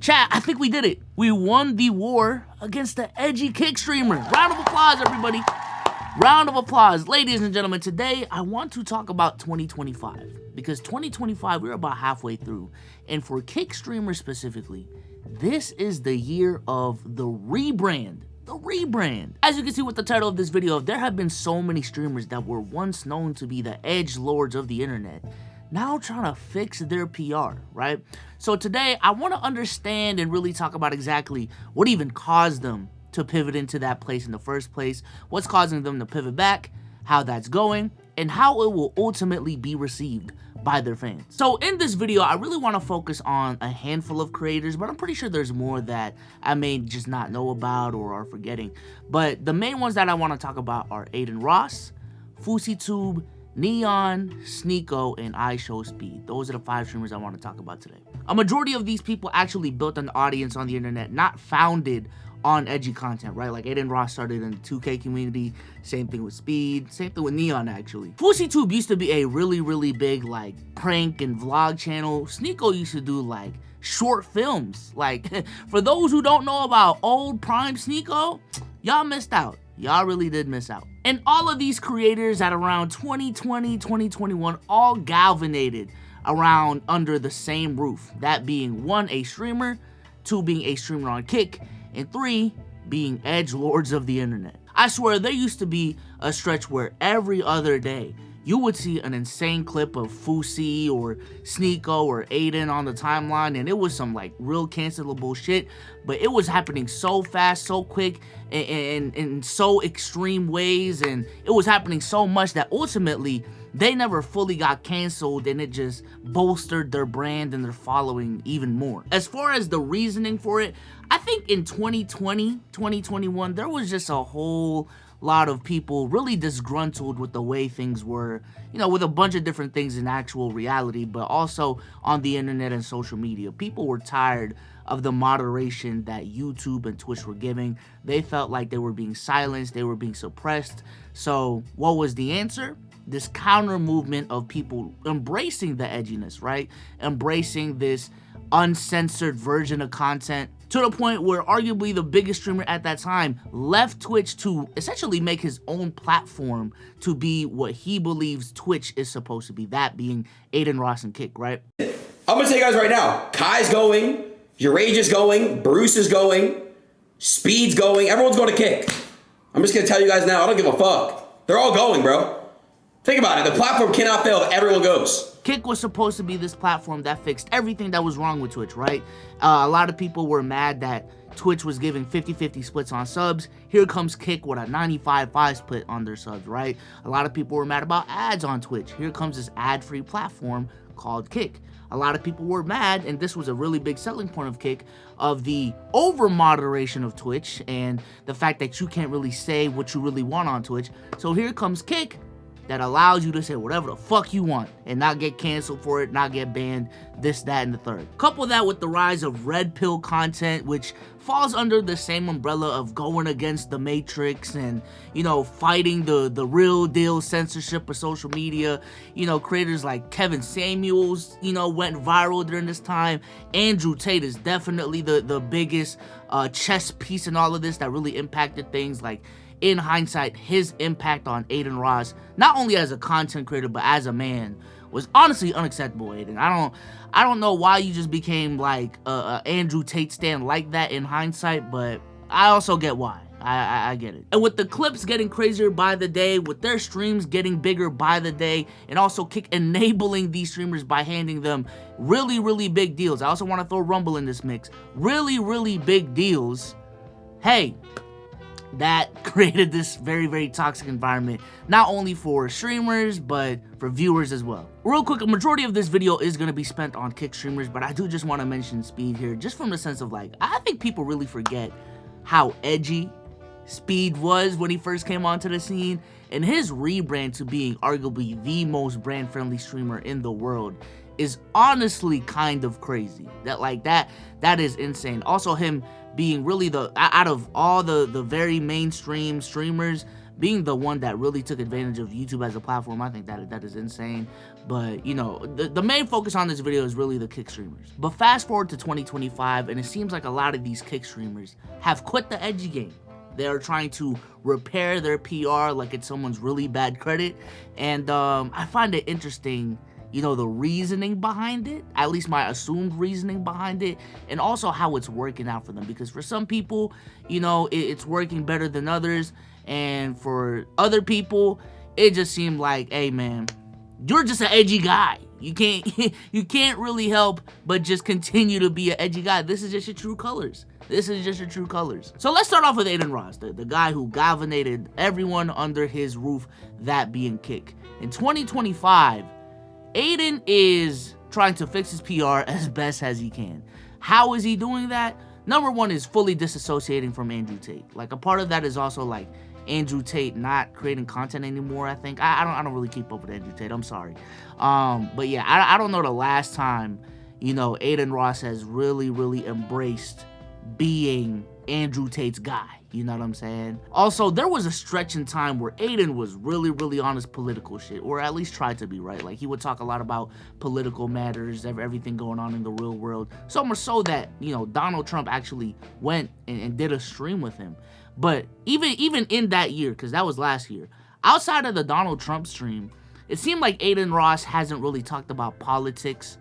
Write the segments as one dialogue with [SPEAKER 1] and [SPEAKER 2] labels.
[SPEAKER 1] Chat, I think we did it. We won the war against the edgy kick streamer. Round of applause, everybody. Round of applause. Ladies and gentlemen, today I want to talk about 2025. Because 2025, we're about halfway through. And for kick streamers specifically, this is the year of the rebrand. The rebrand. As you can see with the title of this video, there have been so many streamers that were once known to be the edge lords of the internet, now trying to fix their PR, right? So today, I want to understand and really talk about exactly what even caused them to pivot into that place in the first place, what's causing them to pivot back, how that's going, and how it will ultimately be received by their fans. So in this video, I really want to focus on a handful of creators, but I'm pretty sure there's more that I may just not know about or are forgetting. But the main ones that I want to talk about are Adin Ross, Fousey, Neon, Sneako, and iShowSpeed. Those are the 5 streamers I want to talk about today. A majority of these people actually built an audience on the internet, not founded on edgy content, right? Like Adin Ross started in the 2K community, same thing with Speed, same thing with Neon actually. Fousey used to be a really big like prank and vlog channel. Sneako used to do like short films. Like for those who don't know about old prime Sneako, y'all missed out. Y'all really did miss out. And all of these creators at around 2020, 2021 all galvanized around under the same roof. That being 1, a streamer, 2, being a streamer on Kick, and 3, being edge lords of the internet. I swear there used to be a stretch where every other day you would see an insane clip of Fousey or Sneako or Adin on the timeline, and it was some like real cancelable shit, but it was happening so fast, so quick, and in so extreme ways, and it was happening so much that ultimately they never fully got canceled, and it just bolstered their brand and their following even more. As far as the reasoning for it, I think in 2020, 2021, there was just a whole lot of people really disgruntled with the way things were, you know, with a bunch of different things in actual reality, but also on the internet and social media. People were tired of the moderation that YouTube and Twitch were giving. They felt like they were being silenced, they were being suppressed. So what was the answer? This counter movement of people embracing the edginess, right? Embracing this uncensored version of content, to the point where arguably the biggest streamer at that time left Twitch to essentially make his own platform to be what he believes Twitch is supposed to be, that being Adin Ross and Kick, right?
[SPEAKER 2] I'm gonna tell you guys right now, Kai's going, Your Rage is going, Bruce is going, Speed's going, everyone's going to Kick. I'm just gonna tell you guys now, I don't give a fuck. They're all going, bro. Think about it, the platform cannot fail if everyone goes.
[SPEAKER 1] Kick was supposed to be this platform that fixed everything that was wrong with Twitch, right? A lot of people were mad that Twitch was giving 50-50 splits on subs. Here comes Kick with a 95-5 split on their subs, right? A lot of people were mad about ads on Twitch. Here comes this ad-free platform called Kick. A lot of people were mad, and this was a really big selling point of Kick, of the over-moderation of Twitch and the fact that you can't really say what you really want on Twitch. So here comes Kick, that allows you to say whatever the fuck you want and not get canceled for it, not get banned, this, that, and the third. Couple that with the rise of red pill content, which falls under the same umbrella of going against the matrix and, you know, fighting the real deal censorship of social media. You know, creators like Kevin Samuels, you know, went viral during this time. Andrew Tate is definitely the biggest chess piece in all of this that really impacted things. Like, in hindsight, his impact on Adin Ross, not only as a content creator, but as a man, was honestly unacceptable, Adin. I don't know why you just became like a Andrew Tate stan like that in hindsight, but I also get why. I get it. And with the clips getting crazier by the day, with their streams getting bigger by the day, and also Kick enabling these streamers by handing them really big deals. I also want to throw Rumble in this mix. Really big deals. Hey, that created this very toxic environment, not only for streamers, but for viewers as well. Real quick, a majority of this video is going to be spent on Kick streamers, but I do just want to mention Speed here, just from the sense of like, I think people really forget how edgy Speed was when he first came onto the scene, and his rebrand to being arguably the most brand-friendly streamer in the world is honestly kind of crazy. That is insane. Also, him being really out of all the very mainstream streamers, being the one that really took advantage of YouTube as a platform, I think that is insane. But, you know, the main focus on this video is really the kick streamers. But fast forward to 2025, and it seems like a lot of these kick streamers have quit the edgy game. They're trying to repair their PR like it's someone's really bad credit. And I find it interesting, you know, the reasoning behind it, at least my assumed reasoning behind it, and also how it's working out for them. Because for some people, you know, it's working better than others. And for other people, it just seemed like, hey man, you're just an edgy guy. You can't really help but just continue to be an edgy guy. This is just your true colors. This is just your true colors. So let's start off with Adin Ross, the guy who galvanized everyone under his roof, that being Kick. In 2025, Adin is trying to fix his PR as best as he can. How is he doing that? Number one is fully disassociating from Andrew Tate. Like, a part of that is also like Andrew Tate not creating content anymore, I think. I don't really keep up with Andrew Tate, I'm sorry. But yeah, I don't know the last time, you know, Adin Ross has really embraced being Andrew Tate's guy. You know what I'm saying? Also, there was a stretch in time where Adin was really on his political shit, or at least tried to be, right? Like, he would talk a lot about political matters, everything going on in the real world. So much so that, you know, Donald Trump actually went and did a stream with him. But even in that year, because that was last year, outside of the Donald Trump stream, it seemed like Adin Ross hasn't really talked about politics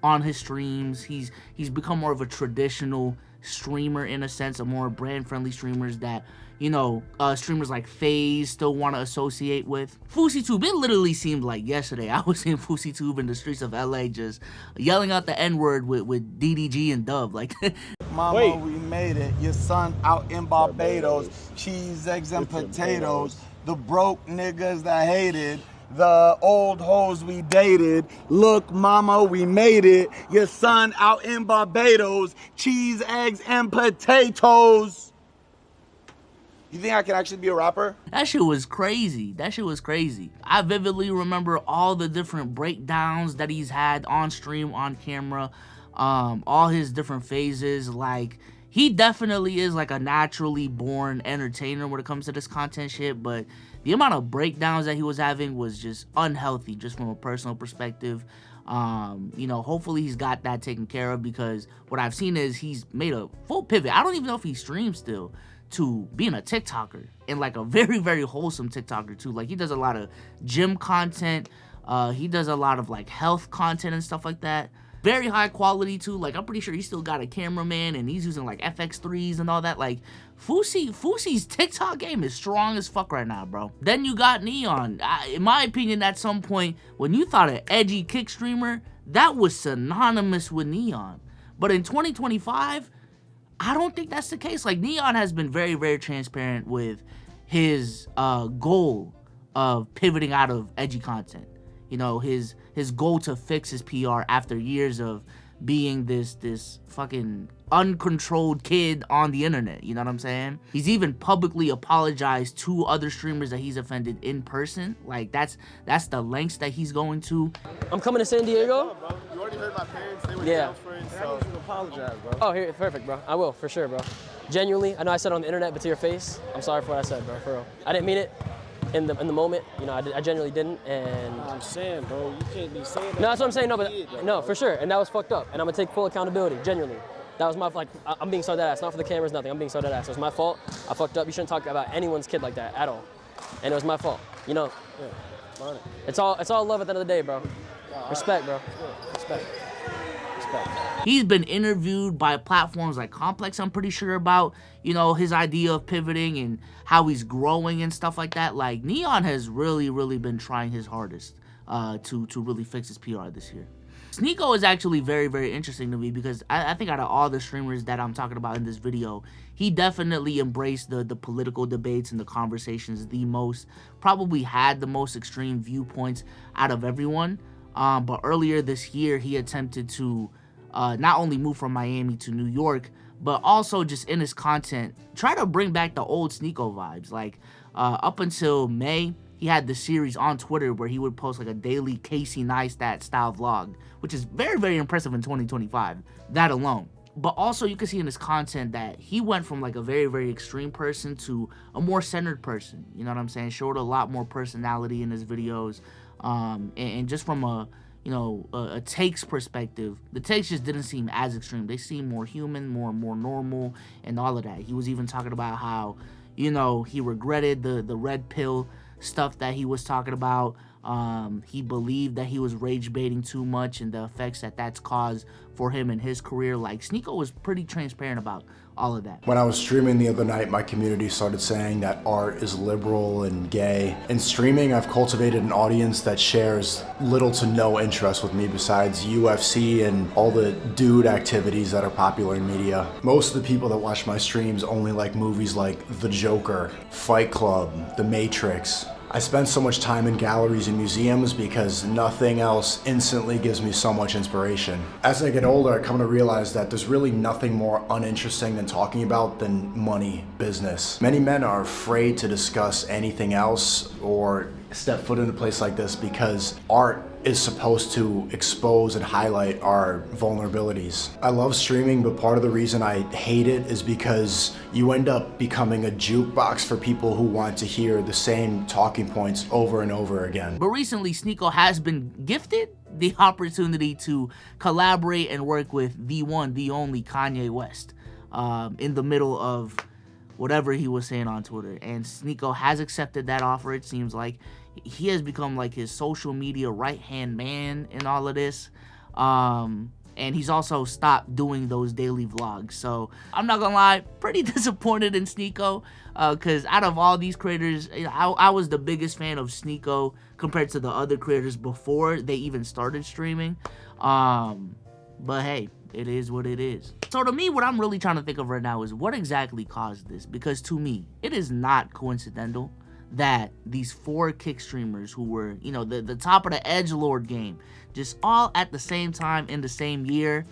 [SPEAKER 1] on his streams. He's become more of a traditional streamer, in a sense, a more brand-friendly streamers that, you know, streamers like FaZe still want to associate with. Fousey Tube, it literally seemed like yesterday I was in Fousey Tube in the streets of LA just yelling out the N-word with DDG and Dub. Like,
[SPEAKER 3] Mama, we made it. Your son out in Barbados. Cheese, eggs, and potatoes. The broke niggas that hated. The old hoes we dated. Look, mama, we made it. Your son out in Barbados. Cheese, eggs, and potatoes. You think I can actually be a rapper?
[SPEAKER 1] that shit was crazy. That shit was crazy. I vividly remember all the different breakdowns that he's had on stream, on camera, all his different phases. Like, he definitely is like a naturally born entertainer when it comes to this content shit, but the amount of breakdowns that he was having was just unhealthy, just from a personal perspective. You know, hopefully he's got that taken care of, because what I've seen is he's made a full pivot. I don't even know if he streams still, to being a TikToker, and like a very wholesome TikToker too. Like, he does a lot of gym content. He does a lot of like health content and stuff like that. Very high quality too. Like, I'm pretty sure he's still got a cameraman and he's using like FX3s and all that. Like, Fousey's TikTok game is strong as fuck right now, bro. Then you got Neon. In my opinion, at some point, when you thought an edgy kick streamer, that was synonymous with Neon. But in 2025, I don't think that's the case. Like, Neon has been very transparent with his goal of pivoting out of edgy content. You know, his goal to fix his PR after years of being this fucking uncontrolled kid on the internet. You know what I'm saying? He's even publicly apologized to other streamers that he's offended in person. Like, that's the lengths that he's going to.
[SPEAKER 4] I'm coming to San Diego.
[SPEAKER 5] Bro, you already heard my parents. They were
[SPEAKER 4] Yeah.
[SPEAKER 5] friends, so I need you to apologize, bro.
[SPEAKER 4] Oh, here, perfect, bro. I will, for sure, bro. Genuinely, I know I said it on the internet, but to your face, I'm sorry for what I said, bro, for real. I didn't mean it in the moment, you know, I genuinely didn't, and...
[SPEAKER 5] I'm saying, bro, you can't be saying that.
[SPEAKER 4] No, that's what I'm saying, no, but,
[SPEAKER 5] Kid,
[SPEAKER 4] no, for sure, and that was fucked up, and I'm gonna take full accountability, genuinely. That was my, like, I'm being so dead ass, not for the cameras, nothing, I'm being so dead ass. It was my fault, I fucked up. You shouldn't talk about anyone's kid like that, at all. And it was my fault, you know?
[SPEAKER 5] Yeah,
[SPEAKER 4] it's all love at the end of the day, bro. Respect, bro. Respect.
[SPEAKER 1] He's been interviewed by platforms like Complex, I'm pretty sure, about, you know, his idea of pivoting and how he's growing and stuff like that. Like, Neon has really been trying his hardest to really fix his PR this year. Sneako is actually very interesting to me, because I think out of all the streamers that I'm talking about in this video, he definitely embraced the political debates and the conversations the most, probably had the most extreme viewpoints out of everyone. But earlier this year, he attempted to not only move from Miami to New York, but also just in his content, try to bring back the old Sneako vibes. Like, up until May, he had the series on Twitter where he would post like a daily Casey Neistat style vlog, which is very impressive in 2025, that alone. But also you can see in his content that he went from like a very, very extreme person to a more centered person. You know what I'm saying? Showed a lot more personality in his videos. And just from a, you know, a takes perspective, the takes just didn't seem as extreme. They seemed more human, more normal, and all of that. He was even talking about how, you know, he regretted the red pill stuff that he was talking about. He believed that he was rage baiting too much and the effects that that's caused for him in his career. Like, Sneako was pretty transparent about all of that.
[SPEAKER 6] When I was streaming the other night, my community started saying that art is liberal and gay. In streaming, I've cultivated an audience that shares little to no interest with me besides UFC and all the dude activities that are popular in media. Most of the people that watch my streams only like movies like The Joker, Fight Club, The Matrix. I spend so much time in galleries and museums because nothing else instantly gives me so much inspiration. As I get older, I come to realize that there's really nothing more uninteresting than talking about than money, business. Many men are afraid to discuss anything else or step foot in a place like this because art is supposed to expose and highlight our vulnerabilities. I love streaming, but part of the reason I hate it is because you end up becoming a jukebox for people who want to hear the same talking points over and over again.
[SPEAKER 1] But recently, Sneako has been gifted the opportunity to collaborate and work with the one, the only Kanye West in the middle of whatever he was saying on Twitter. And Sneako has accepted that offer, it seems like. He has become like his social media right-hand man in all of this. And he's also stopped doing those daily vlogs. So I'm not gonna lie, pretty disappointed in Sneako. Because out of all these creators, I was the biggest fan of Sneako compared to the other creators before they even started streaming. But hey, it is what it is. So to me, what I'm really trying to think of right now is what exactly caused this. Because to me, it is not coincidental that these 4 kick streamers who were, you know, the top of the edgelord game, just all at the same time in the same year,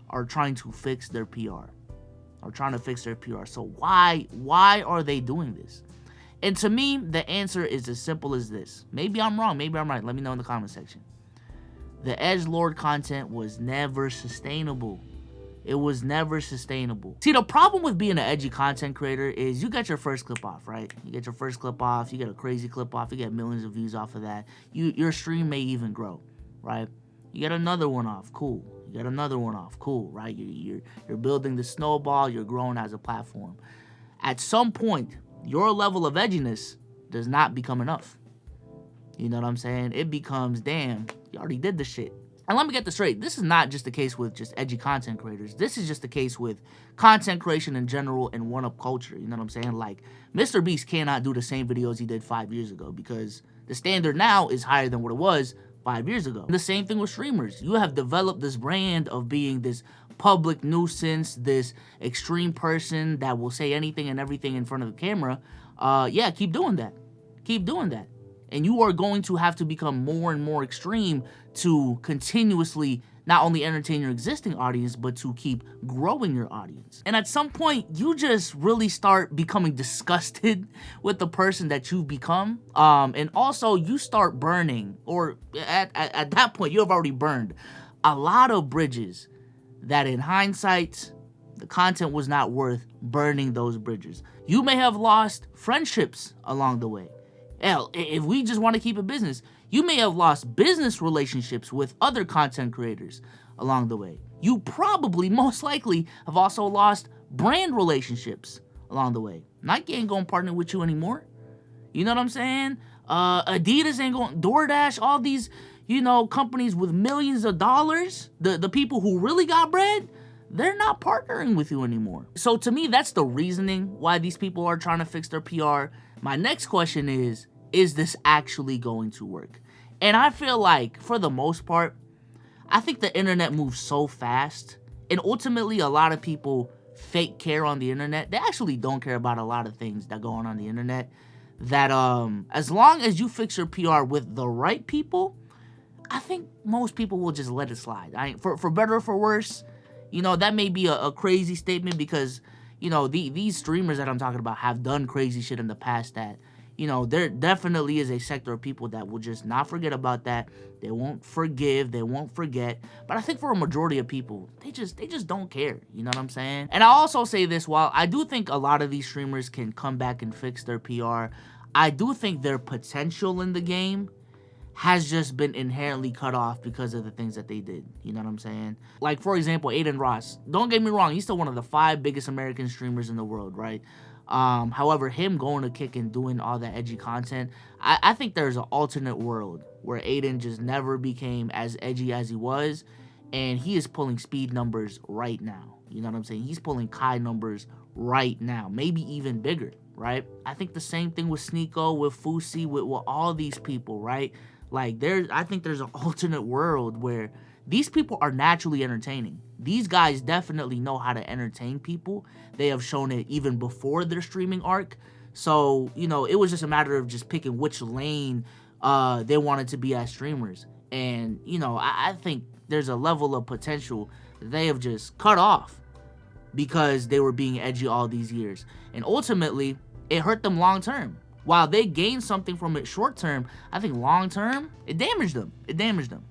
[SPEAKER 1] are trying to fix their PR. So why are they doing this? And to me, the answer is as simple as this. Maybe I'm wrong, maybe I'm right. Let me know in the comment section. The edgelord content was never sustainable. It was never sustainable. See, the problem with being an edgy content creator is you get your first clip off, right? You get your first clip off, you get a crazy clip off, you get millions of views off of that. Your stream may even grow, right? You get another one off, cool. You get another one off, cool, right? You're building the snowball, you're growing as a platform. At some point, your level of edginess does not become enough. You know what I'm saying? It becomes, damn, you already did the shit. And let me get this straight, this is not just the case with just edgy content creators. This is just the case with content creation in general and one-up culture, you know what I'm saying? Like, Mr. Beast cannot do the same videos he did 5 years ago because the standard now is higher than what it was 5 years ago. And the same thing with streamers. You have developed this brand of being this public nuisance, this extreme person that will say anything and everything in front of the camera. Yeah, keep doing that. Keep doing that. And you are going to have to become more and more extreme to continuously not only entertain your existing audience, but to keep growing your audience. And at some point, you just really start becoming disgusted with the person that you've become. And also, you start burning, or at that point, you have already burned a lot of bridges that in hindsight, the content was not worth burning those bridges. You may have lost friendships along the way. Hell, if we just want to keep it business, you may have lost business relationships with other content creators along the way. You probably, most likely, have also lost brand relationships along the way. Nike ain't gonna partner with you anymore. You know what I'm saying? Adidas ain't going, DoorDash, all these, you know, companies with millions of dollars, the people who really got bread, they're not partnering with you anymore. So to me, that's the reasoning why these people are trying to fix their PR. My next question is this actually going to work? And I feel like, for the most part, I think the internet moves so fast, and ultimately a lot of people fake care on the internet. They actually don't care about a lot of things that go on the internet, that as long as you fix your PR with the right people, I think most people will just let it slide. For better or for worse, you know, that may be a crazy statement because, you know, these streamers that I'm talking about have done crazy shit in the past that, you know, there definitely is a sector of people that will just not forget about that. They won't forgive, they won't forget. But I think for a majority of people, they just don't care. You know what I'm saying? And I also say this, while I do think a lot of these streamers can come back and fix their PR, I do think their potential in the game has just been inherently cut off because of the things that they did. You know what I'm saying? Like, for example, Adin Ross. Don't get me wrong, he's still one of the 5 biggest American streamers in the world, right? However, him going to Kick and doing all that edgy content, I think there's an alternate world where Adin just never became as edgy as he was, and he is pulling speed numbers right now. You know what I'm saying? He's pulling Kai numbers right now, maybe even bigger, right? I think the same thing with Sneako, with Fousey, with all these people, right? Like, I think there's an alternate world where these people are naturally entertaining. These guys definitely know how to entertain people. They have shown it even before their streaming arc. So, you know, it was just a matter of just picking which lane they wanted to be as streamers. And, you know, I think there's a level of potential that they have just cut off because they were being edgy all these years. And ultimately, it hurt them long term. While they gained something from it short term, I think long term, it damaged them. It damaged them.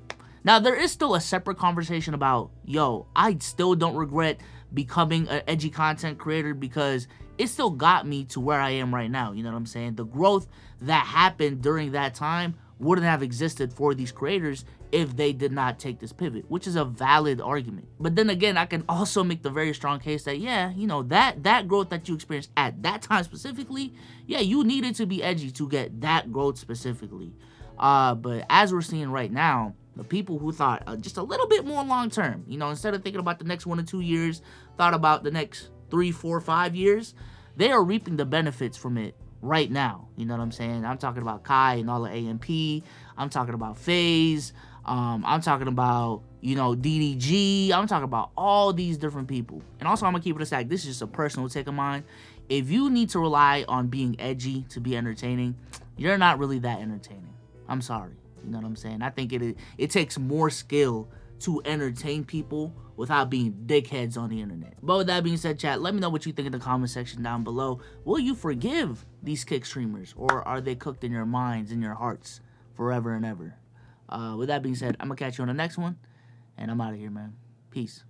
[SPEAKER 1] Now, there is still a separate conversation about, yo, I still don't regret becoming an edgy content creator because it still got me to where I am right now. You know what I'm saying? The growth that happened during that time wouldn't have existed for these creators if they did not take this pivot, which is a valid argument. But then again, I can also make the very strong case that, yeah, you know, that growth that you experienced at that time specifically, yeah, you needed to be edgy to get that growth specifically. But as we're seeing right now, the people who thought just a little bit more long term, you know, instead of thinking about the next 1 or 2 years, thought about the next 3, 4, 5 years, they are reaping the benefits from it right now. You know what I'm saying? I'm talking about Kai and all the AMP. I'm talking about FaZe. I'm talking about, you know, DDG. I'm talking about all these different people. And also, I'm going to keep it a stack. This is just a personal take of mine. If you need to rely on being edgy to be entertaining, you're not really that entertaining. I'm sorry. You know what I'm saying? I think it takes more skill to entertain people without being dickheads on the internet. But with that being said, chat, let me know what you think in the comment section down below. Will you forgive these Kick streamers, or are they cooked in your minds, in your hearts, forever and ever? With that being said, I'm going to catch you on the next one, and I'm out of here, man. Peace.